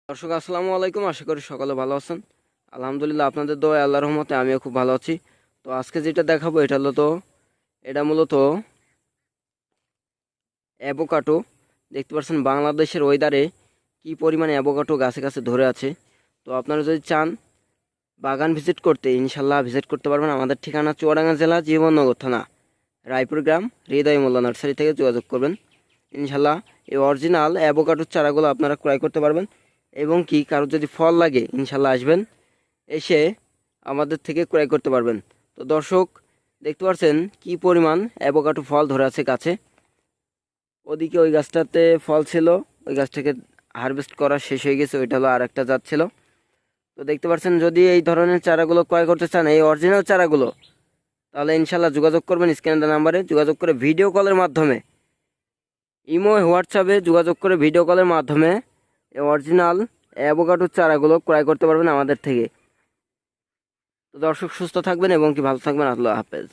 দর্শক আসসালামু আলাইকুম, আশা করি সকলে ভালো আছেন। আলহামদুলিল্লাহ, আপনাদের দোয়ায় আল্লাহর রহমতে আমিও খুব ভালো আছি। তো আজকে যেটা দেখাবো এটা মূলত অ্যাভোকাডো। দেখতে পাচ্ছেন বাংলাদেশের ওয়েদারে কি পরিমাণে অ্যাভোকাডো গাছে গাছে ধরে আছে। তো আপনারা যদি চান বাগান ভিজিট করতে, ইনশাল্লাহ ভিজিট করতে পারবেন। আমাদের ঠিকানা চুয়াডাঙ্গা জেলা, জীবননগর থানা, রায়পুর গ্রাম, হৃদয় মোল্লা নার্সারি থেকে যোগাযোগ করবেন। ইনশাল্লাহ এই অরিজিনাল অ্যাভোকাডোর চারাগুলো আপনারা ক্রয় করতে পারবেন। এবং কি কারো যদি ফল লাগে, ইনশাল্লাহ আসবেন, এসে আমাদের থেকে ক্রয় করতে পারবেন। তো দর্শক দেখতে পাচ্ছেন কি পরিমাণ অ্যাভোকাডো ফল ধরে আছে গাছে। ওদিকে ওই গাছটাতে ফল ছিল, ওই গাছটাকে হারভেস্ট করা শেষ হয়ে গেছে, ওইটা হলো আর একটা জাত ছিল। তো দেখতে পাচ্ছেন, যদি এই ধরনের চারাগুলো ক্রয় করতে চান, এই অরিজিনাল চারাগুলো, তাহলে ইনশাল্লাহ যোগাযোগ করবেন স্ক্যান নাম্বারে, যোগাযোগ করে ভিডিও কলের মাধ্যমে, ইমো হোয়াটসঅ্যাপে যোগাযোগ করে ভিডিও কলের মাধ্যমে এই অরিজিনাল অ্যাভোকাডোর চারাগুলো ক্রয় করতে পারবেন আমাদের থেকে। তো দর্শক সুস্থ থাকবেন এবং কি ভালো থাকবেন। আল্লাহ হাফেজ।